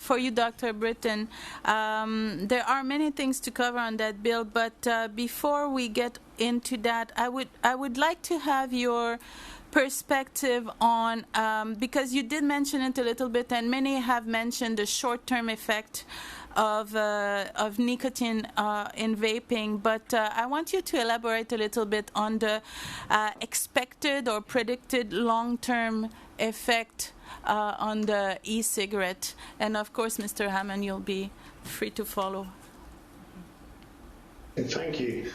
for you, Dr. Britton. There are many things to cover on that bill, but before we get into that, I would like to have your perspective on, because you did mention it a little bit, and many have mentioned the short-term effect of nicotine in vaping, but I want you to elaborate a little bit on the expected or predicted long-term effect on the e-cigarette. And of course, Mr. Hammond, you'll be free to follow. Thank you.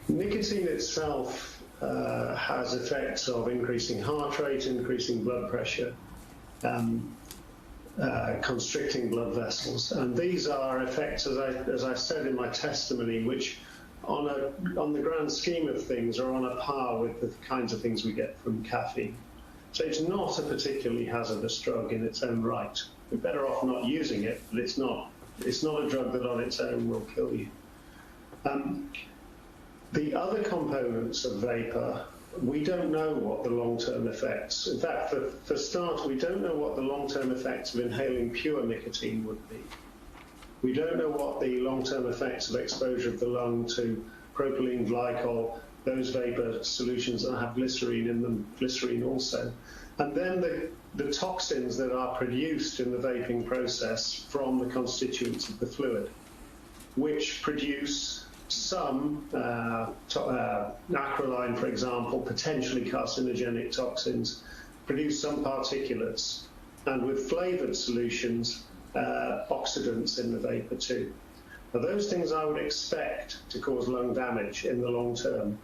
Nicotine itself has effects of increasing heart rate, increasing blood pressure, constricting blood vessels, and these are effects, as I said in my testimony, which on the grand scheme of things are on a par with the kinds of things we get from caffeine. So it's not a particularly hazardous drug in its own right. We're better off not using it, but it's not a drug that on its own will kill you. The other components of vapor, we don't know what the long-term effects. In fact, for start, we don't know what the long-term effects of inhaling pure nicotine would be. We don't know what the long-term effects of exposure of the lung to propylene glycol, those vapor solutions that have glycerine in them, glycerine also. And then the toxins that are produced in the vaping process from the constituents of the fluid, which produce some acrolein, for example, potentially carcinogenic toxins, produce some particulates, and with flavored solutions, oxidants in the vapor too. Now, those things I would expect to cause lung damage in the long term,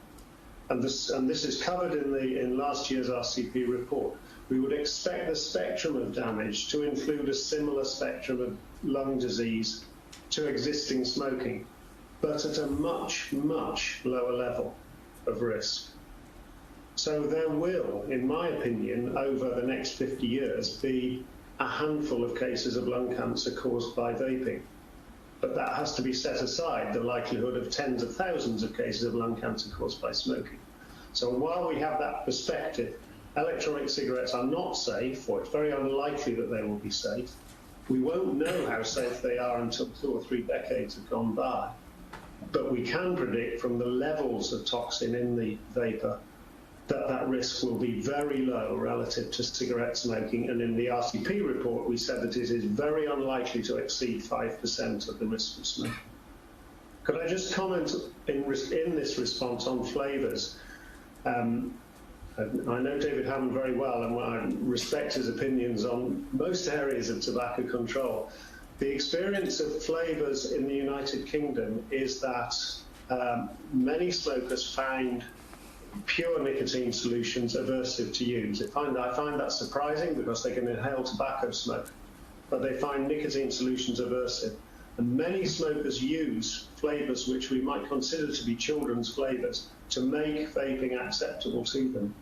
and this is covered in last year's RCP report. We would expect the spectrum of damage to include a similar spectrum of lung disease to existing smoking, but at a much, much lower level of risk. So there will, in my opinion, over the next 50 years, be a handful of cases of lung cancer caused by vaping. But that has to be set aside the likelihood of tens of thousands of cases of lung cancer caused by smoking. So while we have that perspective, electronic cigarettes are not safe, or it's very unlikely that they will be safe. We won't know how safe they are until 2 or 3 decades have gone by. But we can predict from the levels of toxin in the vapor that risk will be very low relative to cigarette smoking. And in the RCP report, we said that it is very unlikely to exceed 5% of the risk of smoking. Could I just comment in this response on flavors? I know David Hammond very well, and I respect his opinions on most areas of tobacco control. The experience of flavors in the United Kingdom is that many smokers find pure nicotine solutions aversive to use. I find that surprising because they can inhale tobacco smoke, but they find nicotine solutions aversive. And many smokers use flavors which we might consider to be children's flavors to make vaping acceptable to them.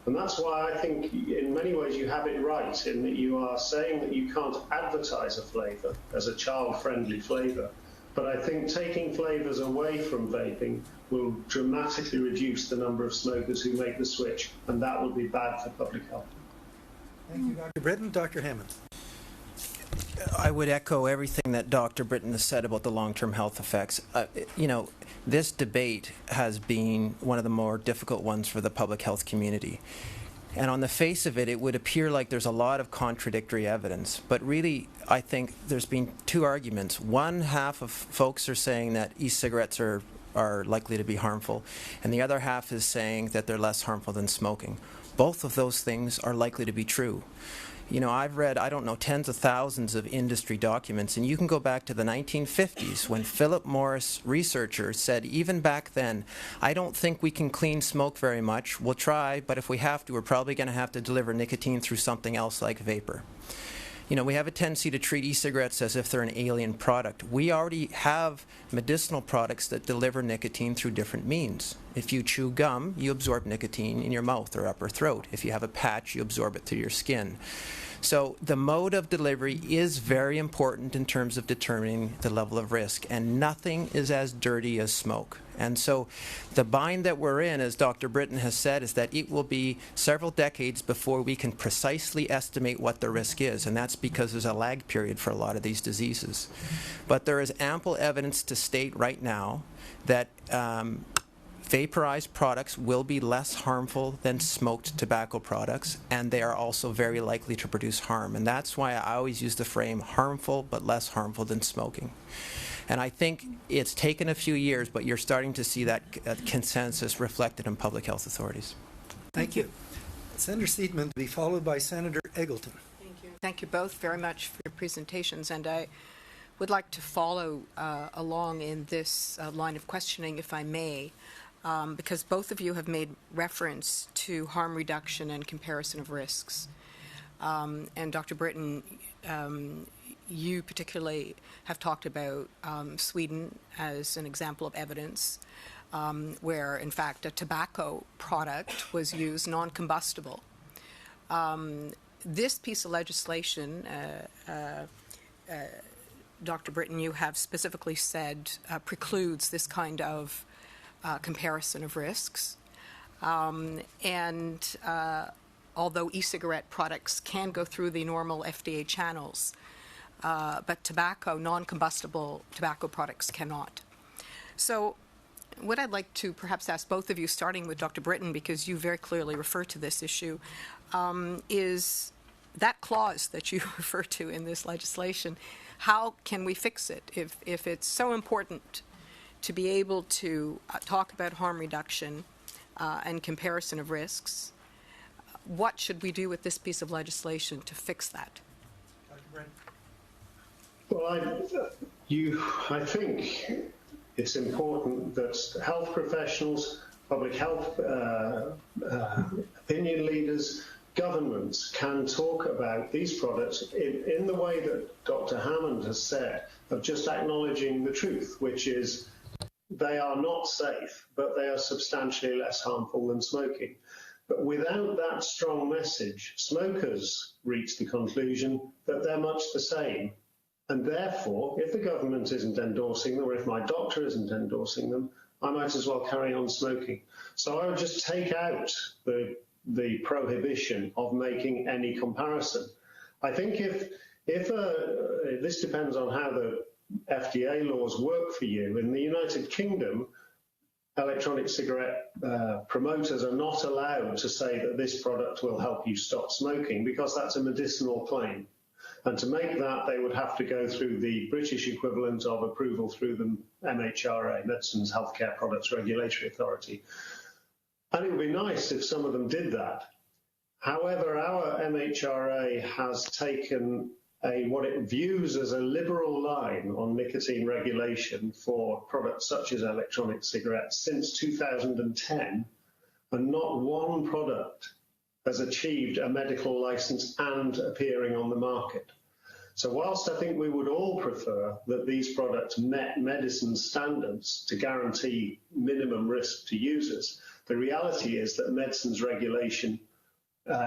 And that's why I think in many ways you have it right in that you are saying that you can't advertise a flavor as a child-friendly flavor. But I think taking flavors away from vaping will dramatically reduce the number of smokers who make the switch, and that will be bad for public health. Thank you, Dr. Britton. Dr. Hammond. I would echo everything that Dr. Britton has said about the long-term health effects. This debate has been one of the more difficult ones for the public health community. And on the face of it, it would appear like there's a lot of contradictory evidence. But really, I think there's been 2 arguments. One half of folks are saying that e-cigarettes are likely to be harmful, and the other half is saying that they're less harmful than smoking. Both of those things are likely to be true. I've read, tens of thousands of industry documents, and you can go back to the 1950s when Philip Morris researchers said, even back then, I don't think we can clean smoke very much. We'll try, but if we have to, we're probably going to have to deliver nicotine through something else like vapor. We have a tendency to treat e-cigarettes as if they're an alien product. We already have medicinal products that deliver nicotine through different means. If you chew gum, you absorb nicotine in your mouth or upper throat. If you have a patch, you absorb it through your skin. So the mode of delivery is very important in terms of determining the level of risk, and nothing is as dirty as smoke. And so the bind that we're in, as Dr. Britton has said, is that it will be several decades before we can precisely estimate what the risk is, and that's because there's a lag period for a lot of these diseases. But there is ample evidence to state right now that vaporized products will be less harmful than smoked tobacco products, and they are also very likely to produce harm. And that's why I always use the frame harmful but less harmful than smoking. And I think it's taken a few years, but you're starting to see that consensus reflected in public health authorities. Thank you. Senator Seidman to be followed by Senator Eggleton. Thank you. Thank you both very much for your presentations, and I would like to follow along in this line of questioning, if I may, because both of you have made reference to harm reduction and comparison of risks. And Dr. Britton, you particularly have talked about Sweden as an example of evidence where, in fact, a tobacco product was used non-combustible. This piece of legislation, Dr. Britton, you have specifically said precludes this kind of comparison of risks. And although e-cigarette products can go through the normal FDA channels, but tobacco, non-combustible tobacco products cannot. So what I'd like to perhaps ask both of you, starting with Dr. Britton, because you very clearly refer to this issue, is that clause that you refer to in this legislation, how can we fix it? If it's so important to be able to talk about harm reduction and comparison of risks, what should we do with this piece of legislation to fix that? Dr. Britton. Well, I think it's important that health professionals, public health opinion leaders, governments can talk about these products in the way that Dr. Hammond has said, of just acknowledging the truth, which is they are not safe, but they are substantially less harmful than smoking. But without that strong message, smokers reach the conclusion that they're much the same. And therefore, if the government isn't endorsing them, or if my doctor isn't endorsing them, I might as well carry on smoking. So I would just take out the prohibition of making any comparison. I think if this depends on how the FDA laws work for you. In the United Kingdom, electronic cigarette promoters are not allowed to say that this product will help you stop smoking because that's a medicinal claim. And to make that, they would have to go through the British equivalent of approval through the MHRA, Medicines Healthcare Products Regulatory Authority. And it would be nice if some of them did that. However, our MHRA has taken what it views as a liberal line on nicotine regulation for products such as electronic cigarettes since 2010, and not one product has achieved a medical license and appearing on the market. So whilst I think we would all prefer that these products met medicine standards to guarantee minimum risk to users, the reality is that medicines regulation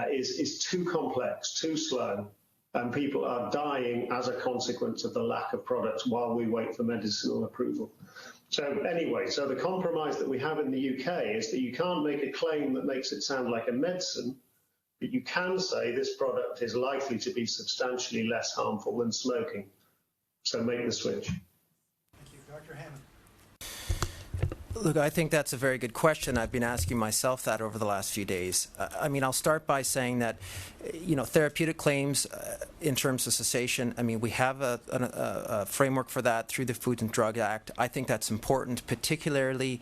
is too complex, too slow, and people are dying as a consequence of the lack of products while we wait for medicinal approval. So anyway, so the compromise that we have in the UK is that you can't make a claim that makes it sound like a medicine, but you can say this product is likely to be substantially less harmful than smoking. So make the switch. Thank you. Dr. Hammond. Look, I think that's a very good question. I've been asking myself that over the last few days. I mean, I'll start by saying that, therapeutic claims in terms of cessation, we have a framework for that through the Food and Drug Act. I think that's important, particularly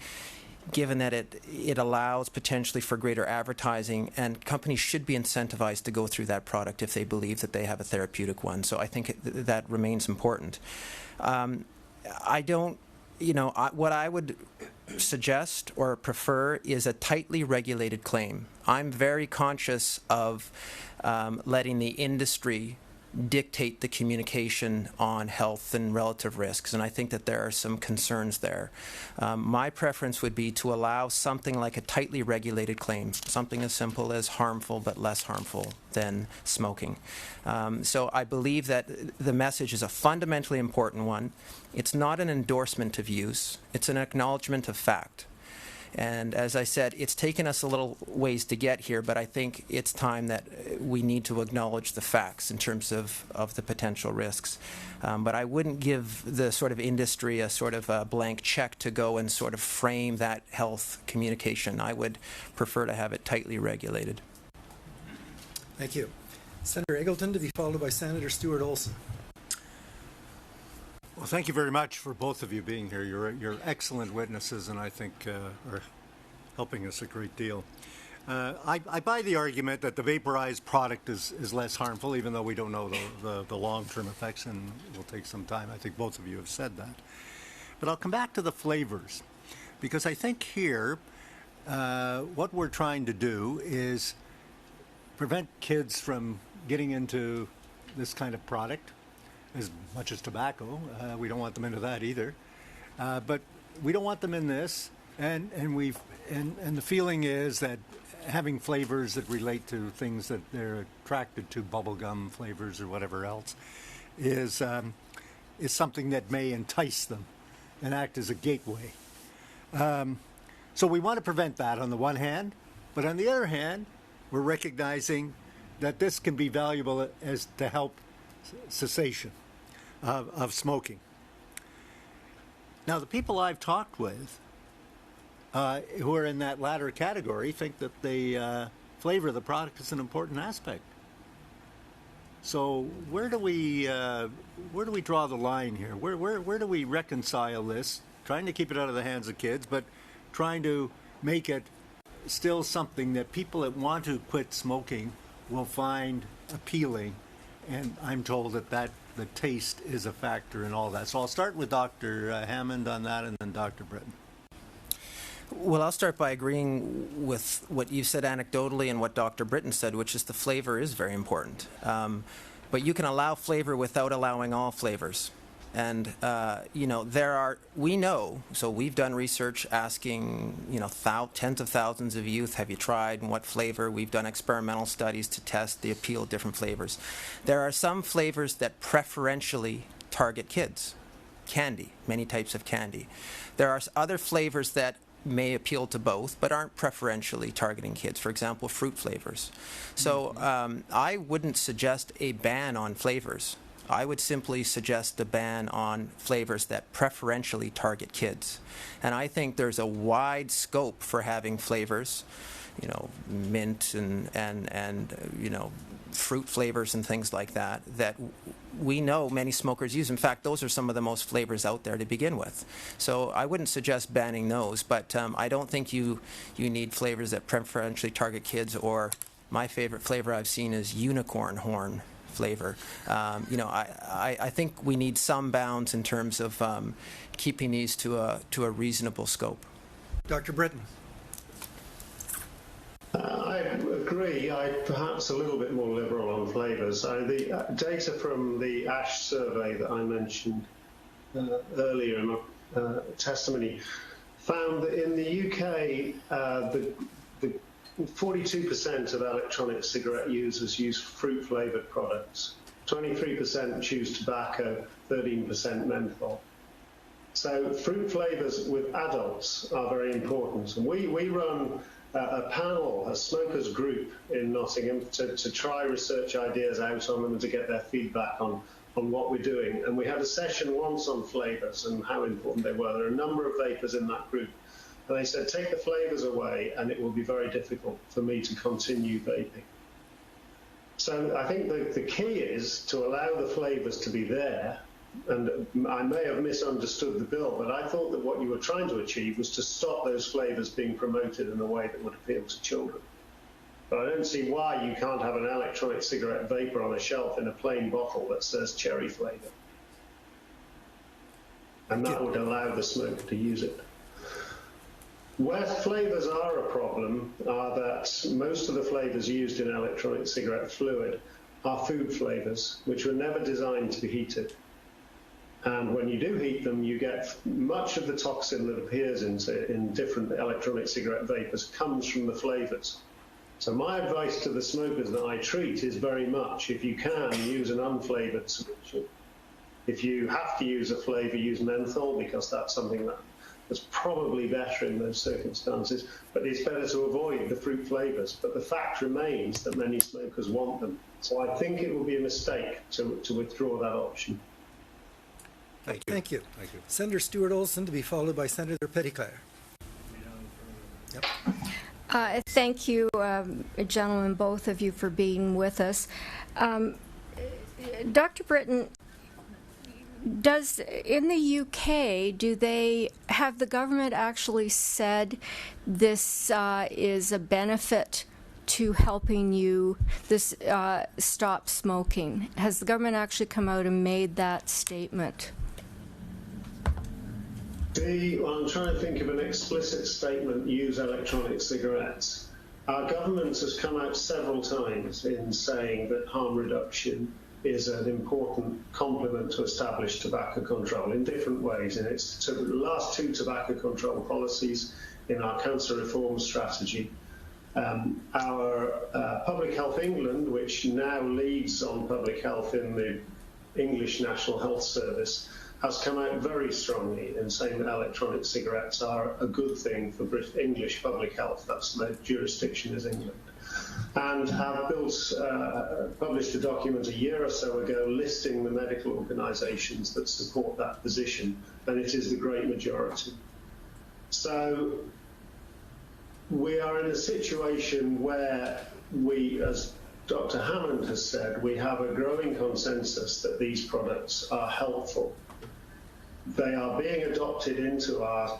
given that it allows potentially for greater advertising, and companies should be incentivized to go through that product if they believe that they have a therapeutic one. So I think that remains important. What I would suggest or prefer is a tightly regulated claim. I'm very conscious of letting the industry dictate the communication on health and relative risks, and I think that there are some concerns there. My preference would be to allow something like a tightly regulated claim, something as simple as harmful but less harmful than smoking. So I believe that the message is a fundamentally important one. It's not an endorsement of use, it's an acknowledgement of fact. And as I said, it's taken us a little ways to get here, but I think it's time that we need to acknowledge the facts in terms of the potential risks. But I wouldn't give the sort of industry a sort of a blank check to go and sort of frame that health communication. I would prefer to have it tightly regulated. Thank you. Senator Eggleton to be followed by Senator Stuart Olson. Well, thank you very much for both of you being here. You're excellent witnesses, and I think are helping us a great deal. I buy the argument that the vaporized product is less harmful, even though we don't know the long-term effects, and it will take some time. I think both of you have said that. But I'll come back to the flavors, because I think here what we're trying to do is prevent kids from getting into this kind of product as much as tobacco. We don't want them into that either. But we don't want them in this, and the feeling is that having flavors that relate to things that they're attracted to, bubblegum flavors or whatever else, is something that may entice them and act as a gateway. So we want to prevent that on the one hand, but on the other hand, we're recognizing that this can be valuable as to help cessation of smoking. Now, the people I've talked with who are in that latter category think that the flavor of the product is an important aspect. So where do we draw the line here? Where do we reconcile this? Trying to keep it out of the hands of kids, but trying to make it still something that people that want to quit smoking will find appealing. And I'm told that the taste is a factor in all that. So I'll start with Dr. Hammond on that, and then Dr. Britton. Well, I'll start by agreeing with what you said anecdotally and what Dr. Britton said, which is the flavor is very important. But you can allow flavor without allowing all flavors. And, we know, so we've done research asking, tens of thousands of youth, have you tried and what flavor? We've done experimental studies to test the appeal of different flavors. There are some flavors that preferentially target kids. Candy, many types of candy. There are other flavors that may appeal to both, but aren't preferentially targeting kids. For example, fruit flavors. So I wouldn't suggest a ban on flavors. I would simply suggest a ban on flavors that preferentially target kids. And I think there's a wide scope for having flavors, mint and fruit flavors and things like that we know many smokers use. In fact, those are some of the most flavors out there to begin with. So I wouldn't suggest banning those, but I don't think you need flavors that preferentially target kids, or my favorite flavor I've seen is unicorn horn flavor. I think we need some bounds in terms of keeping these to a reasonable scope. Dr. Britton. I agree. I'm perhaps a little bit more liberal on flavours. The data from the ASH survey that I mentioned earlier in my testimony found that in the UK, the 42% of electronic cigarette users use fruit-flavoured products, 23% choose tobacco, 13% menthol. So fruit flavours with adults are very important. And we run a panel, a smokers group in Nottingham to try research ideas out on them and to get their feedback on what we're doing. And we had a session once on flavours and how important they were. There are a number of vapers in that group. And they said, take the flavours away and it will be very difficult for me to continue vaping. So I think the key is to allow the flavours to be there. And I may have misunderstood the bill, but I thought that what you were trying to achieve was to stop those flavours being promoted in a way that would appeal to children. But I don't see why you can't have an electronic cigarette vapor on a shelf in a plain bottle that says cherry flavour. And that would allow the smoker to use it. Where flavours are a problem are that most of the flavours used in electronic cigarette fluid are food flavours, which were never designed to be heated. And when you do heat them, you get much of the toxin that appears in different electronic cigarette vapors comes from the flavours. So my advice to the smokers that I treat is very much, if you can, use an unflavoured solution. If you have to use a flavour, use menthol, because that's something that's probably better in those circumstances, but it's better to avoid the fruit flavours. But the fact remains that many smokers want them. So I think it would be a mistake to withdraw that option. Thank you. Thank you. Thank you. Senator Stewart-Olson to be followed by Senator Petitclerc. Yep. Thank you, gentlemen, both of you, for being with us. Dr. Britton, in the UK, have the government actually said this is a benefit to helping you stop smoking? Has the government actually come out and made that statement? I'm trying to think of an explicit statement, use electronic cigarettes. Our government has come out several times in saying that harm reduction is an important complement to established tobacco control in different ways. In its last two tobacco control policies, in our cancer reform strategy, our Public Health England, which now leads on public health in the English National Health Service, has come out very strongly in saying that electronic cigarettes are a good thing for English public health. That's their jurisdiction is England. And have published a document a year or so ago listing the medical organisations that support that position, and it is the great majority. So we are in a situation where we, as Dr. Hammond has said, we have a growing consensus that these products are helpful. They are being adopted into our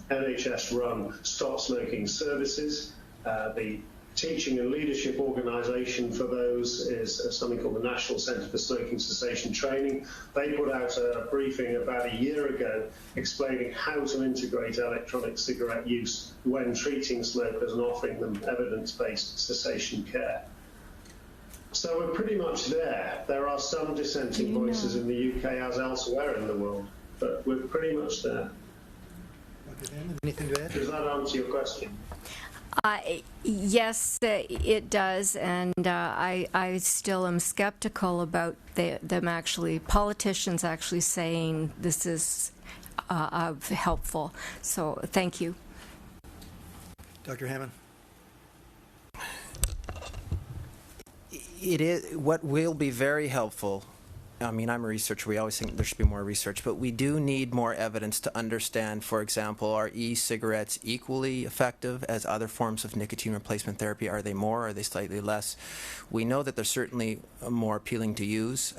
NHS-run stop smoking services. The teaching and leadership organisation for those is something called the National Centre for Smoking Cessation Training. They put out a briefing about a year ago explaining how to integrate electronic cigarette use when treating smokers and offering them evidence-based cessation care. So we're pretty much there. There are some dissenting voices in the UK as elsewhere in the world, but we're pretty much there. Anything to add? Does that answer your question? Yes, it does, and I still am skeptical about politicians actually saying this is helpful. So thank you. Dr. Hammond. It is what will be very helpful. I mean, I'm a researcher. We always think there should be more research, but we do need more evidence to understand, for example, are e-cigarettes equally effective as other forms of nicotine replacement therapy? Are they more? Are they slightly less? We know that they're certainly more appealing to use.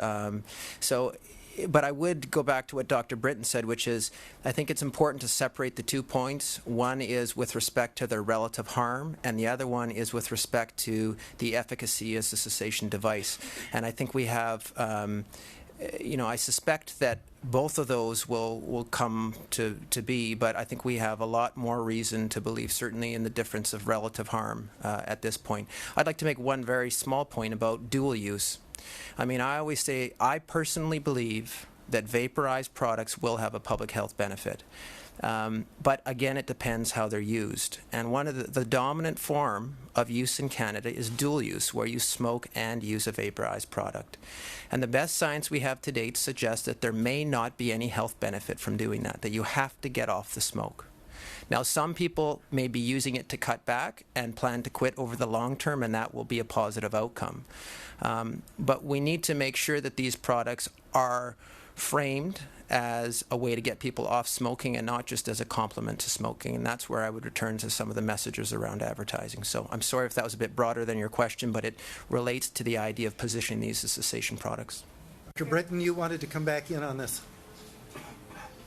But I would go back to what Dr. Britton said, which is I think it's important to separate the 2 points. One is with respect to their relative harm, and the other one is with respect to the efficacy as a cessation device. And I think we have, I suspect that both of those will come to be, but I think we have a lot more reason to believe certainly in the difference of relative harm at this point. I'd like to make one very small point about dual use. I mean, I always say I personally believe that vaporized products will have a public health benefit. But again, it depends how they're used. And one of the dominant form of use in Canada is dual use, where you smoke and use a vaporized product. And the best science we have to date suggests that there may not be any health benefit from doing that you have to get off the smoke. Now, some people may be using it to cut back and plan to quit over the long term, and that will be a positive outcome. But we need to make sure that these products are framed as a way to get people off smoking and not just as a complement to smoking. And that's where I would return to some of the messages around advertising. So I'm sorry if that was a bit broader than your question, but it relates to the idea of positioning these as cessation products. Dr. Britton, you wanted to come back in on this.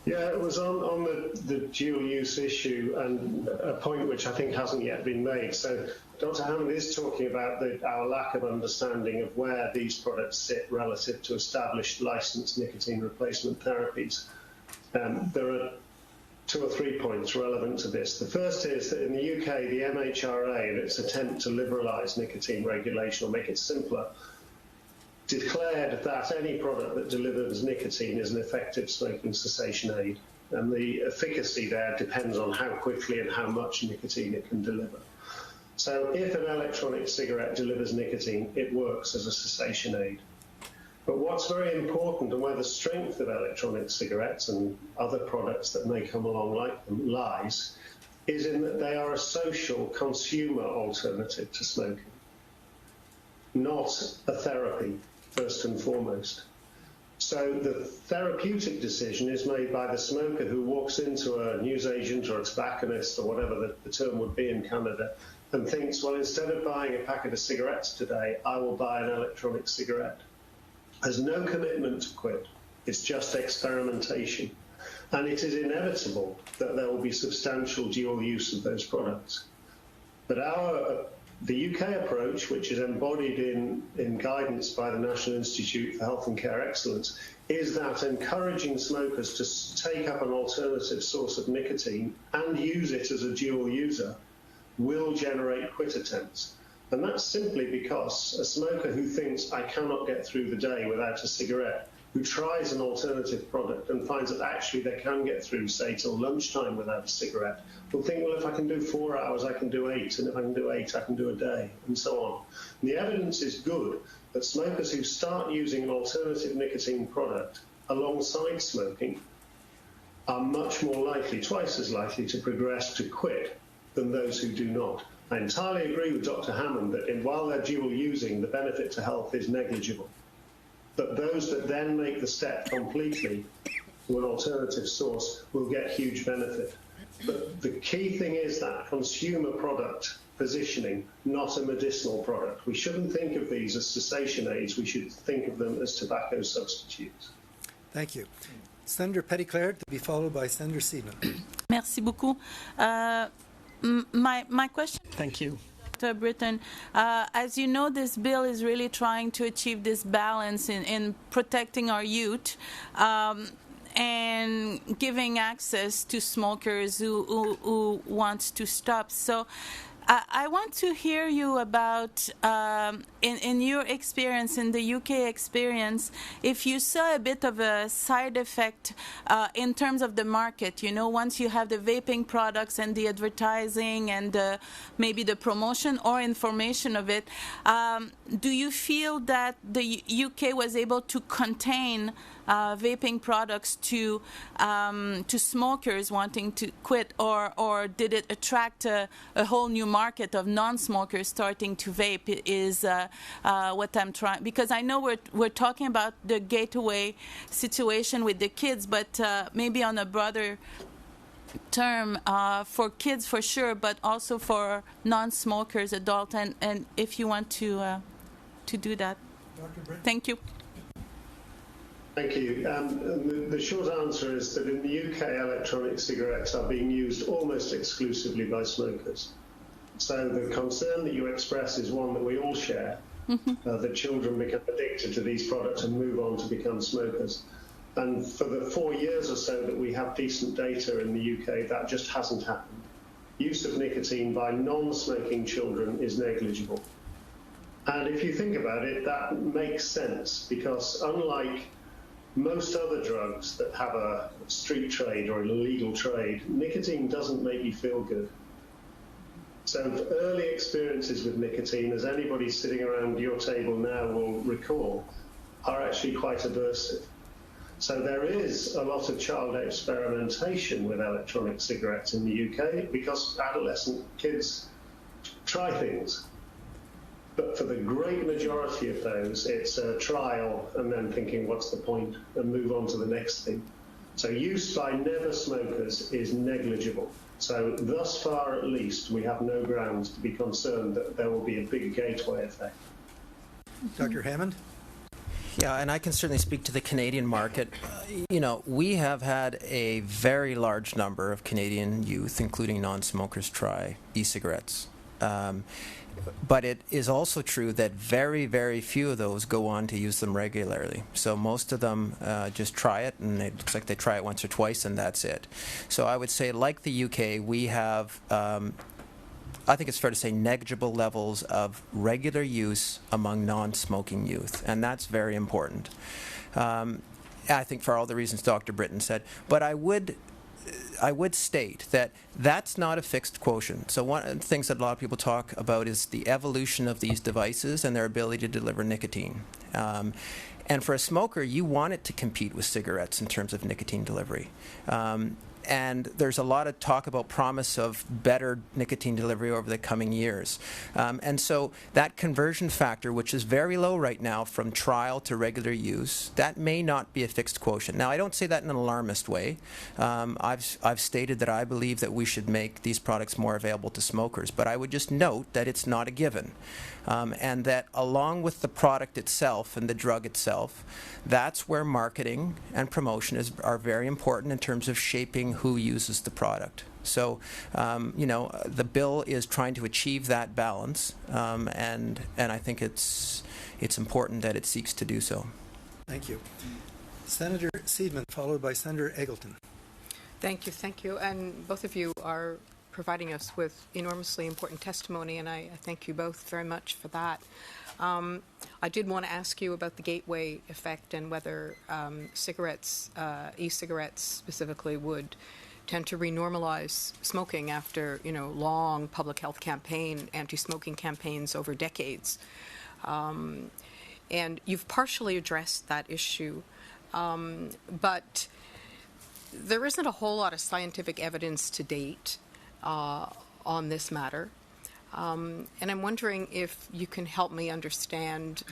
Yeah, it was on the dual use issue, and a point which I think hasn't yet been made. So Dr. Hammond is talking about our lack of understanding of where these products sit relative to established licensed nicotine replacement therapies. There are 2 or 3 points relevant to this. The first is that in the UK, the MHRA, in its attempt to liberalise nicotine regulation or make it simpler, declared that any product that delivers nicotine is an effective smoking cessation aid, and the efficacy there depends on how quickly and how much nicotine it can deliver. So if an electronic cigarette delivers nicotine, it works as a cessation aid. But what's very important, and where the strength of electronic cigarettes and other products that may come along like them lies, is in that they are a social consumer alternative to smoking, not a therapy, first and foremost. So the therapeutic decision is made by the smoker who walks into a newsagent or a tobacconist or whatever the term would be in Canada and thinks, well, instead of buying a packet of cigarettes today, I will buy an electronic cigarette. There's no commitment to quit. It's just experimentation. And it is inevitable that there will be substantial dual use of those products. But the UK approach, which is embodied in guidance by the National Institute for Health and Care Excellence, is that encouraging smokers to take up an alternative source of nicotine and use it as a dual user will generate quit attempts. And that's simply because a smoker who thinks, I cannot get through the day without a cigarette, who tries an alternative product and finds that actually they can get through, say, till lunchtime without a cigarette, will think, well, if I can do 4 hours, I can do 8, and if I can do 8, I can do a day, and so on. And the evidence is good that smokers who start using an alternative nicotine product alongside smoking are much more likely, twice as likely, to progress to quit than those who do not. I entirely agree with Dr. Hammond that while they're dual using, the benefit to health is negligible. But those that then make the step completely to an alternative source will get huge benefit. But the key thing is that consumer product positioning, not a medicinal product. We shouldn't think of these as cessation aids. We should think of them as tobacco substitutes. Thank you. Senator Petitclerc, to be followed by Senator Seidman. Merci beaucoup. My question. Thank you. Dr. Britton, as you know, this bill is really trying to achieve this balance in protecting our youth and giving access to smokers who want to stop. So I want to hear you about, in your experience, in the UK experience, if you saw a bit of a side effect in terms of the market, you know, once you have the vaping products and the advertising and maybe the promotion or information of it, do you feel that the UK was able to contain vaping products to smokers wanting to quit, or did it attract a whole new market of non-smokers starting to vape? Is what I'm trying, because I know we're talking about the gateway situation with the kids, but maybe on a broader term for kids for sure, but also for non-smokers, adult, and if you want to do that. Dr. Britton. Thank you. Thank you. The short answer is that in the UK, electronic cigarettes are being used almost exclusively by smokers. So the concern that you express is one that we all share, that children become addicted to these products and move on to become smokers. And for the 4 years or so that we have decent data in the UK, that just hasn't happened. Use of nicotine by non-smoking children is negligible. And if you think about it, that makes sense, because unlike most other drugs that have a street trade or an illegal trade, nicotine doesn't make you feel good. So early experiences with nicotine, as anybody sitting around your table now will recall, are actually quite aversive. So there is a lot of child experimentation with electronic cigarettes in the UK because adolescent kids try things. But for the great majority of those, it's a trial and then thinking, what's the point, and move on to the next thing. So use by never smokers is negligible. So thus far, at least, we have no grounds to be concerned that there will be a big gateway effect. Dr. Hammond? Yeah, and I can certainly speak to the Canadian market. You know, we have had a very large number of Canadian youth, including non-smokers, try e-cigarettes. But it is also true that very, very few of those go on to use them regularly. So most of them just try it, and it looks like they try it once or twice, and that's it. So I would say, like the UK, we have I think it's fair to say, negligible levels of regular use among non-smoking youth, and that's very important. I think for all the reasons Dr. Britton said, but I would state that that's not a fixed quotient. So one of the things that a lot of people talk about is the evolution of these devices and their ability to deliver nicotine. And for a smoker, you want it to compete with cigarettes in terms of nicotine delivery. And there's a lot of talk about promise of better nicotine delivery over the coming years. And so that conversion factor, which is very low right now from trial to regular use, that may not be a fixed quotient. Now, I don't say that in an alarmist way. I've stated that I believe that we should make these products more available to smokers, but I would just note that it's not a given. And that along with the product itself and the drug itself, that's where marketing and promotion are very important in terms of shaping who uses the product. So, the bill is trying to achieve that balance, and I think it's important that it seeks to do so. Thank you. Senator Seidman, followed by Senator Eggleton. Thank you. And both of you are providing us with enormously important testimony, and I thank you both very much for that. I did want to ask you about the gateway effect and whether cigarettes, e-cigarettes specifically, would tend to renormalize smoking after, long public health anti-smoking campaigns over decades. And you've partially addressed that issue, but there isn't a whole lot of scientific evidence to date on this matter. And I'm wondering if you can help me understand,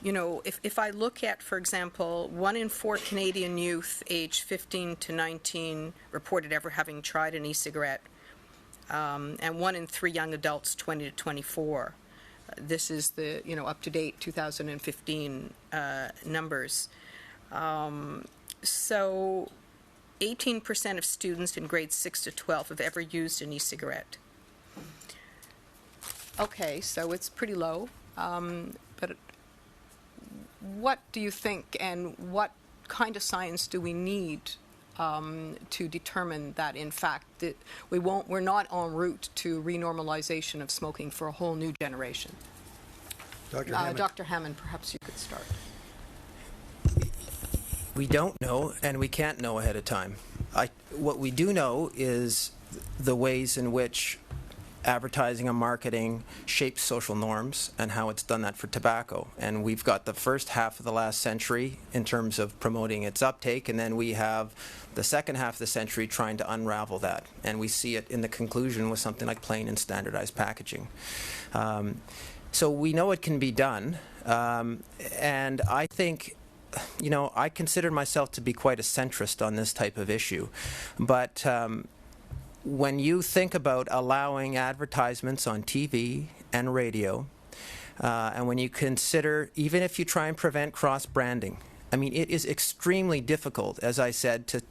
if I look at, for example, 1 in 4 Canadian youth aged 15 to 19 reported ever having tried an e-cigarette, and 1 in 3 young adults 20 to 24. This is the, up-to-date 2015 numbers. So 18% of students in grades 6 to 12 have ever used an e-cigarette. Okay, so it's pretty low, but what do you think, and what kind of science do we need to determine that, in fact, that we're not en route to renormalization of smoking for a whole new generation? Dr. Hammond. Dr. Hammond, perhaps you could start. We don't know, and we can't know ahead of time. What we do know is the ways in which advertising and marketing shapes social norms and how it's done that for tobacco. And we've got the first half of the last century in terms of promoting its uptake, and then we have the second half of the century trying to unravel that. And we see it in the conclusion with something like plain and standardized packaging. So we know it can be done, and I think I consider myself to be quite a centrist on this type of issue. But when you think about allowing advertisements on TV and radio, and when you consider, even if you try and prevent cross-branding, it is extremely difficult, as I said, to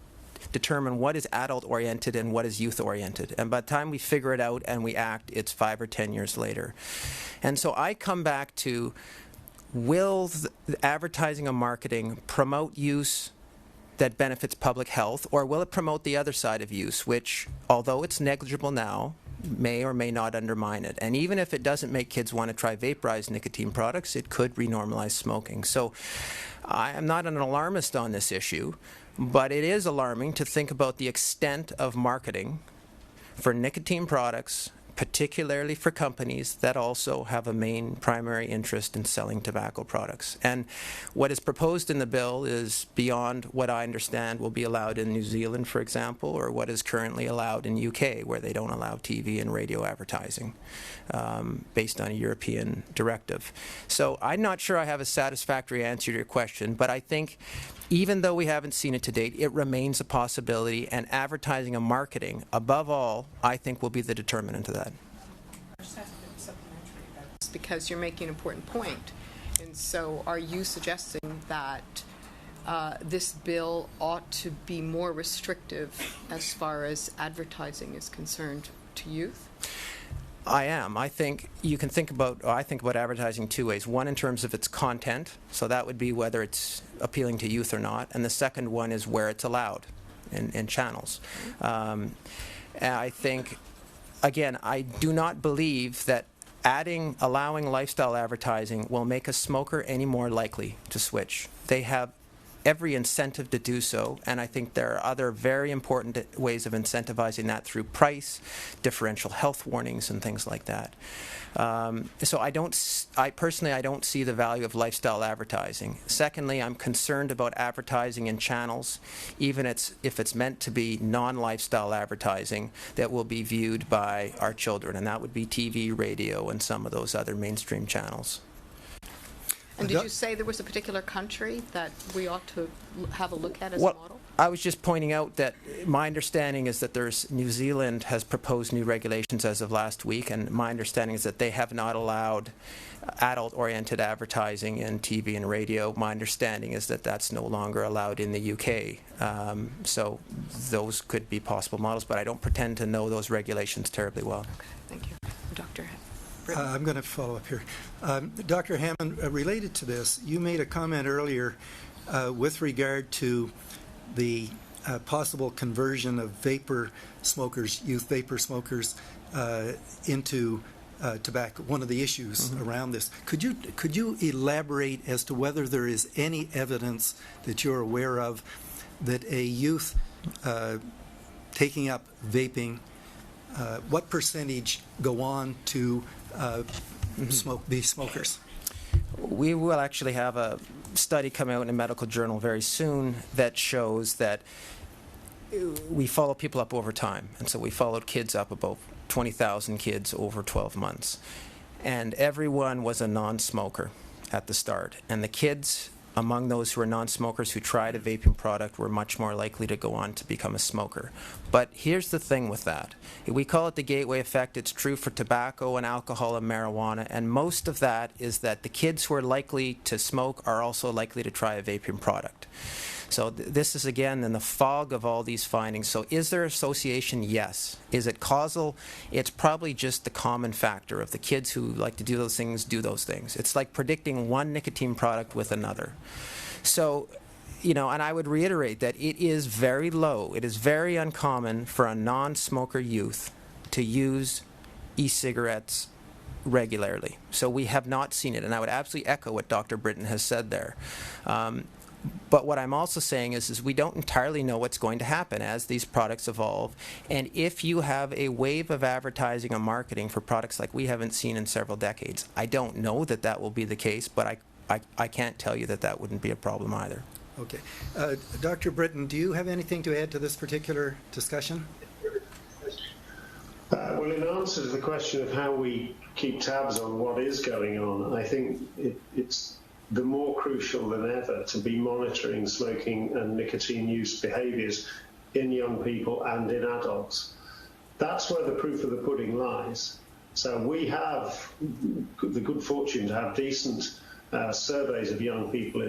determine what is adult-oriented and what is youth-oriented. And by the time we figure it out and we act, it's 5 or 10 years later. And so I come back to, will the advertising and marketing promote use that benefits public health, or will it promote the other side of use, which, although it's negligible now, may or may not undermine it? And even if it doesn't make kids want to try vaporized nicotine products, it could renormalize smoking. So I am not an alarmist on this issue, but it is alarming to think about the extent of marketing for nicotine products, particularly for companies that also have a main primary interest in selling tobacco products. And what is proposed in the bill is beyond what I understand will be allowed in New Zealand, for example, or what is currently allowed in UK, where they don't allow TV and radio advertising based on a European directive. So I'm not sure I have a satisfactory answer to your question, but I think even though we haven't seen it to date, it remains a possibility, and advertising and marketing, above all, I think will be the determinant of that. Because you're making an important point. And so are you suggesting that this bill ought to be more restrictive as far as advertising is concerned to youth? I am. I think you can think about, I think about advertising 2 ways. One, in terms of its content, so that would be whether it's appealing to youth or not, and the second one is where it's allowed in channels. And I think again, I do not believe that allowing lifestyle advertising will make a smoker any more likely to switch. They have every incentive to do so, and I think there are other very important ways of incentivizing that through price, differential health warnings, and things like that. So I personally don't see the value of lifestyle advertising. Secondly, I'm concerned about advertising in channels, even if it's meant to be non-lifestyle advertising that will be viewed by our children, and that would be TV, radio, and some of those other mainstream channels. And did you say there was a particular country that we ought to have a look at as a model? I was just pointing out that my understanding is that New Zealand has proposed new regulations as of last week, and my understanding is that they have not allowed adult-oriented advertising in TV and radio. My understanding is that that's no longer allowed in the UK. So those could be possible models, but I don't pretend to know those regulations terribly well. Okay, thank you. Dr. I'm going to follow up here. Dr. Hammond, related to this, you made a comment earlier with regard to the possible conversion of youth vapor smokers, into tobacco. One of the issues around this. Could you elaborate as to whether there is any evidence that you're aware of that a youth taking up vaping, what percentage go on to be smokers? We will actually have a study come out in a medical journal very soon that shows that we follow people up over time. And so we followed kids up, about 20,000 kids over 12 months. And everyone was a non-smoker at the start. And the kids among those who are non-smokers who tried a vaping product were much more likely to go on to become a smoker. But here's the thing with that. We call it the gateway effect. It's true for tobacco and alcohol and marijuana, and most of that is that the kids who are likely to smoke are also likely to try a vaping product. So this is, again, in the fog of all these findings. So is there association? Yes. Is it causal? It's probably just the common factor of the kids who like to do those things. It's like predicting one nicotine product with another. So, and I would reiterate that it is very low. It is very uncommon for a non-smoker youth to use e-cigarettes regularly. So we have not seen it, and I would absolutely echo what Dr. Britton has said there. But what I'm also saying is we don't entirely know what's going to happen as these products evolve. And if you have a wave of advertising and marketing for products like we haven't seen in several decades, I don't know that that will be the case, but I can't tell you that that wouldn't be a problem either. Okay. Dr. Britton, do you have anything to add to this particular discussion? Well, in answer to the question of how we keep tabs on what is going on, I think it's the more crucial than ever to be monitoring smoking and nicotine use behaviours in young people and in adults. That's where the proof of the pudding lies. So we have the good fortune to have decent surveys of young people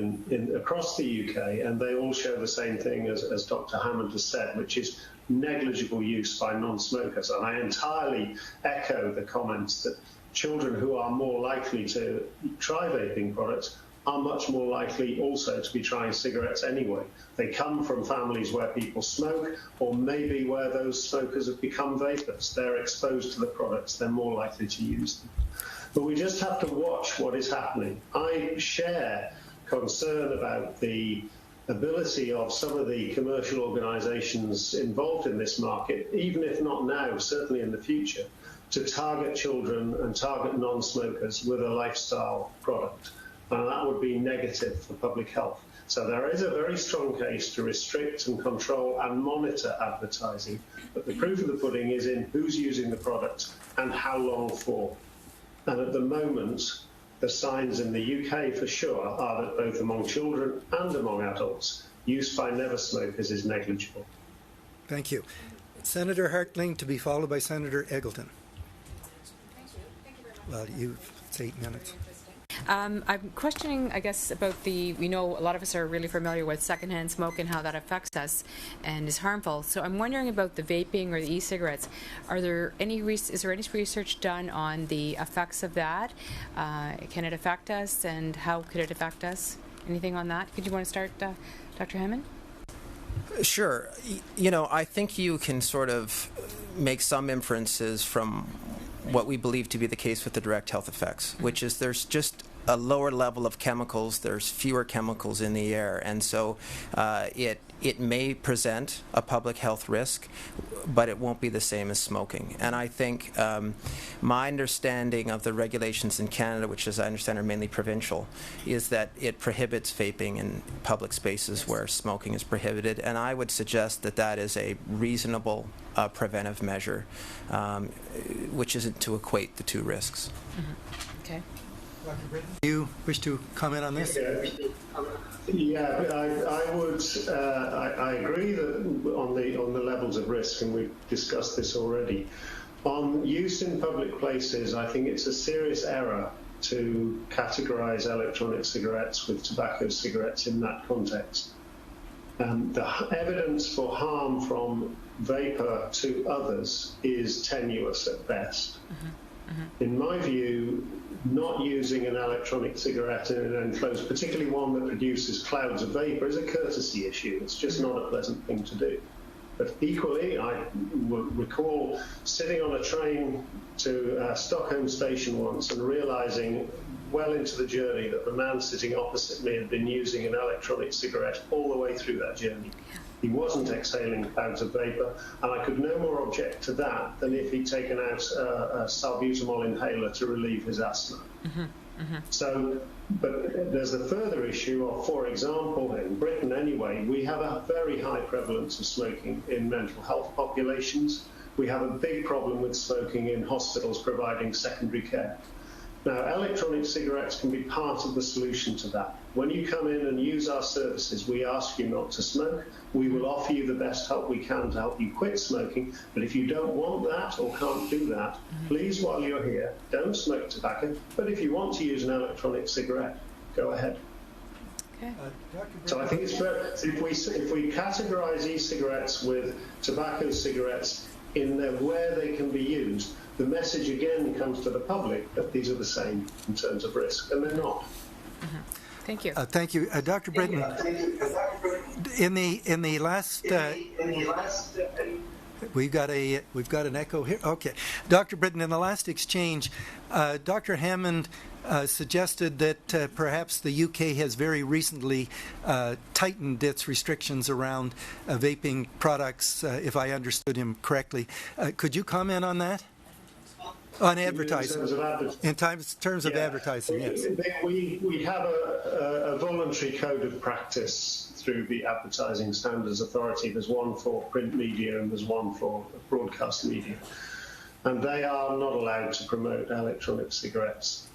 across the UK, and they all show the same thing as Dr. Hammond has said, which is negligible use by non-smokers. And I entirely echo the comments that children who are more likely to try vaping products are much more likely also to be trying cigarettes anyway. They come from families where people smoke, or maybe where those smokers have become vapers. They're exposed to the products, they're more likely to use them. But we just have to watch what is happening. I share concern about the ability of some of the commercial organisations involved in this market, even if not now, certainly in the future, to target children and target non-smokers with a lifestyle product. And that would be negative for public health. So there is a very strong case to restrict and control and monitor advertising. But the proof of the pudding is in who's using the product and how long for. And at the moment, the signs in the UK for sure are that both among children and among adults, use by never smokers is negligible. Thank you. Senator Hartling, to be followed by Senator Eggleton. Thank you. Thank you very much. Well, it's 8 minutes. I'm questioning, I guess, about a lot of us are really familiar with secondhand smoke and how that affects us and is harmful. So I'm wondering about the vaping or the e-cigarettes. Is there any research done on the effects of that? Can it affect us, and how could it affect us? Anything on that? Could you want to start, Dr. Hammond? Sure. I think you can sort of make some inferences from what we believe to be the case with the direct health effects, which is there's just a lower level of chemicals, there's fewer chemicals in the air, and so it may present a public health risk, but it won't be the same as smoking. And I think my understanding of the regulations in Canada, which as I understand are mainly provincial, is that it prohibits vaping in public spaces where smoking is prohibited, and I would suggest that that is a reasonable preventive measure, which isn't to equate the two risks. Mm-hmm. Okay. Dr. Britton, do you wish to comment on this? Yeah, but I agree that on the levels of risk, and we've discussed this already. On use in public places, I think it's a serious error to categorize electronic cigarettes with tobacco cigarettes in that context. The evidence for harm from vapor to others is tenuous at best. Mm-hmm. Mm-hmm. In my view, not using an electronic cigarette in an enclosed, particularly one that produces clouds of vapor, is a courtesy issue. It's just not a pleasant thing to do. But equally, I recall sitting on a train to Stockholm station once and realizing well into the journey that the man sitting opposite me had been using an electronic cigarette all the way through that journey. He wasn't exhaling clouds of vapor, and I could no more object to that than if he'd taken out a salbutamol inhaler to relieve his asthma. Mm-hmm. Mm-hmm. So, but there's the further issue of, for example, in Britain anyway, we have a very high prevalence of smoking in mental health populations. We have a big problem with smoking in hospitals providing secondary care. Now, electronic cigarettes can be part of the solution to that. When you come in and use our services, we ask you not to smoke. We will offer you the best help we can to help you quit smoking. But if you don't want that or can't do that, please, while you're here, don't smoke tobacco. But if you want to use an electronic cigarette, go ahead. Okay. So I think it's fair. If we categorize e-cigarettes with tobacco cigarettes in where they can be used, the message again comes to the public that these are the same in terms of risk, and they're not. Mm-hmm. Thank you. Thank you, Dr. Britton. In the last, we've got an echo here. Okay, Dr. Britton. In the last exchange, Dr. Hammond suggested that perhaps the UK has very recently tightened its restrictions around vaping products, if I understood him correctly. Could you comment on that? On advertising. In terms of advertising, yes. We have a voluntary code of practice through the Advertising Standards Authority. There's one for print media and there's one for broadcast media. And they are not allowed to promote electronic cigarettes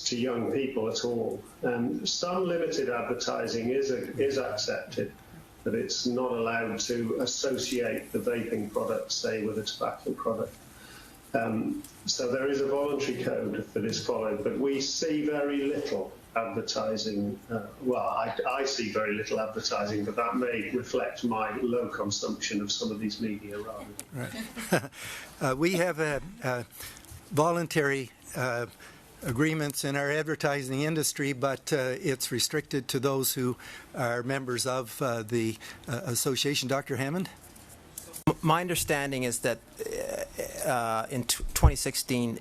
to young people at all. And some limited advertising is accepted, but it's not allowed to associate the vaping product, say, with a tobacco product. So there is a voluntary code that is followed, but we see very little advertising. I see very little advertising, but that may reflect my low consumption of some of these media rather. Right. We have voluntary agreements in our advertising industry, but it's restricted to those who are members of the association. Dr. Hammond? My understanding is that in 2016,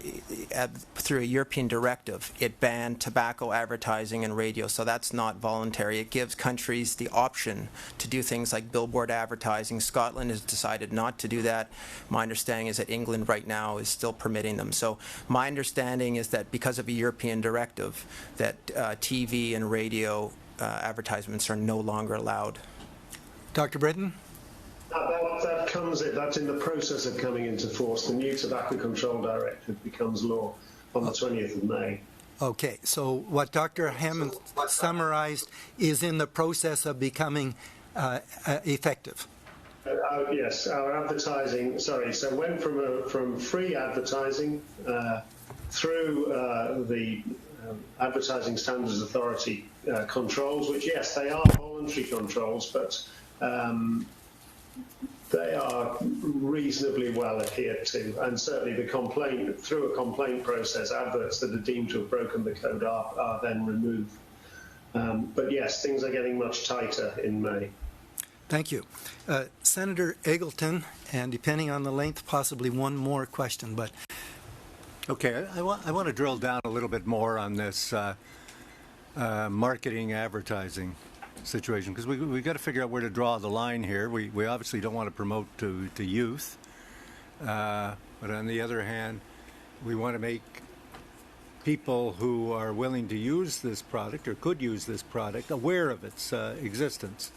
through a European directive, it banned tobacco advertising and radio, so that's not voluntary. It gives countries the option to do things like billboard advertising. Scotland has decided not to do that. My understanding is that England right now is still permitting them. So my understanding is that because of a European directive, that TV and radio advertisements are no longer allowed. Dr. Britton? That's in the process of coming into force. The new Tobacco Control Directive becomes law on the 20th of May. Okay, so what Dr. Hammond summarized is in the process of becoming effective. Yes, our advertising, so went from free advertising through the Advertising Standards Authority controls, which, yes, they are voluntary controls, but they are reasonably well adhered to, and certainly through a complaint process, adverts that are deemed to have broken the code are then removed. But yes, things are getting much tighter in May. Thank you. Senator Eggleton, and depending on the length, possibly one more question. But okay, I want to drill down a little bit more on this marketing advertising situation, because we got to figure out where to draw the line here. We obviously don't want to promote to youth, but on the other hand, we want to make people who are willing to use this product or could use this product aware of its existence.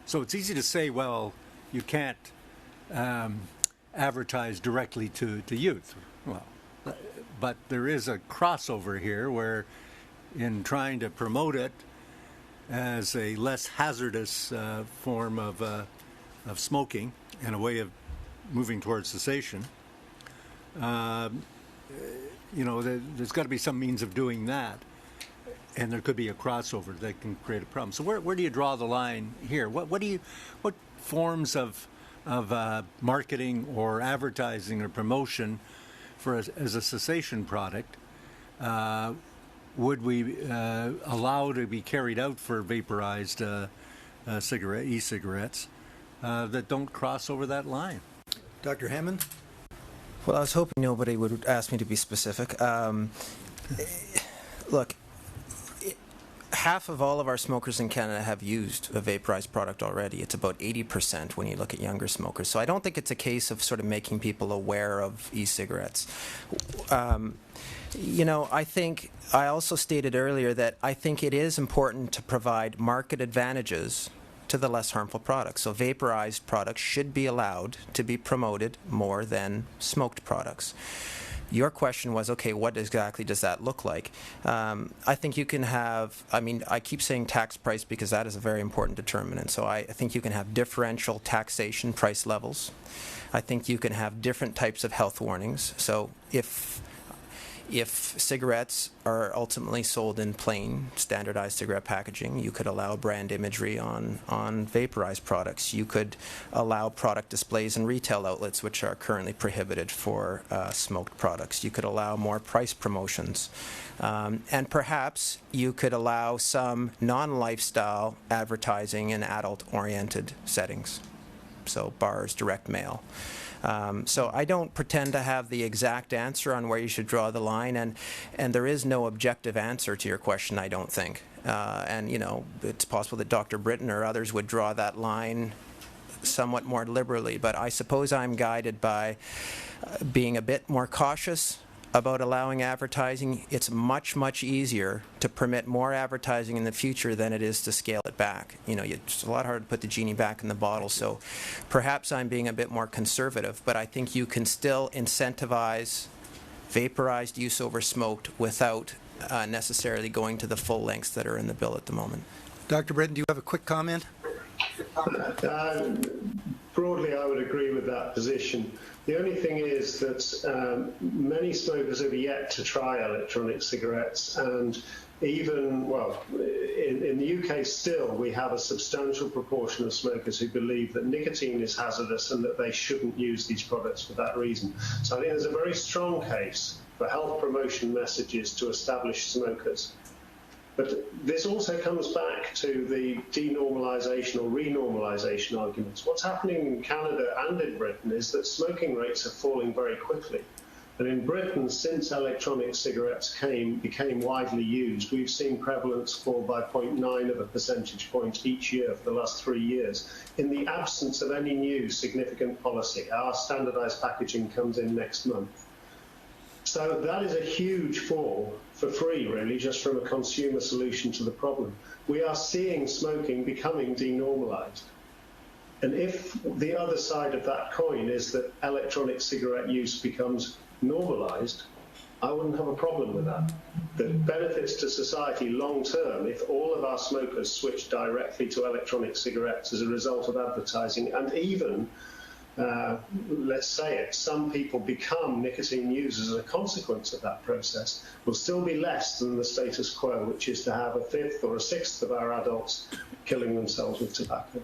So it's easy to say, well, you can't advertise directly to youth. Well, but there is a crossover here where, in trying to promote it as a less hazardous form of smoking and a way of moving towards cessation, there's got to be some means of doing that, and there could be a crossover that can create a problem. So where do you draw the line here? What forms of marketing or advertising or promotion as a cessation product would we allow to be carried out for vaporized e-cigarettes that don't cross over that line? Dr. Hammond? Well, I was hoping nobody would ask me to be specific. Look, half of all of our smokers in Canada have used a vaporized product already. It's about 80% when you look at younger smokers. So I don't think it's a case of sort of making people aware of e-cigarettes. I also stated earlier that I think it is important to provide market advantages to the less harmful products. So vaporized products should be allowed to be promoted more than smoked products. Your question was, okay, what exactly does that look like? I think you can have, I keep saying tax price because that is a very important determinant. So I think you can have differential taxation price levels. I think you can have different types of health warnings. So if cigarettes are ultimately sold in plain, standardized cigarette packaging, you could allow brand imagery on vaporized products. You could allow product displays in retail outlets, which are currently prohibited for smoked products. You could allow more price promotions. And perhaps you could allow some non-lifestyle advertising in adult-oriented settings, so bars, direct mail. So I don't pretend to have the exact answer on where you should draw the line, and there is no objective answer to your question, I don't think. It's possible that Dr. Britton or others would draw that line somewhat more liberally, but I suppose I'm guided by being a bit more cautious about allowing advertising. It's much, much easier to permit more advertising in the future than it is to scale it back. It's a lot harder to put the genie back in the bottle, so perhaps I'm being a bit more conservative, but I think you can still incentivize vaporized use over smoked without necessarily going to the full lengths that are in the bill at the moment. Dr. Britton, do you have a quick comment? Broadly, I would agree with that position. The only thing is that many smokers have yet to try electronic cigarettes, and even, in the UK still, we have a substantial proportion of smokers who believe that nicotine is hazardous and that they shouldn't use these products for that reason. So I think there's a very strong case for health promotion messages to establish smokers. But this also comes back to the denormalisation or renormalisation arguments. What's happening in Canada and in Britain is that smoking rates are falling very quickly. And in Britain, since electronic cigarettes became widely used, we've seen prevalence fall by 0.9 of a percentage point each year for the last 3 years, in the absence of any new significant policy. Our standardised packaging comes in next month. So that is a huge fall for free, really, just from a consumer solution to the problem. We are seeing smoking becoming denormalised. And if the other side of that coin is that electronic cigarette use becomes normalised, I wouldn't have a problem with that. The benefits to society long term, if all of our smokers switch directly to electronic cigarettes as a result of advertising, and even let's say it, some people become nicotine users as a consequence of that process, will still be less than the status quo, which is to have a fifth or a sixth of our adults killing themselves with tobacco.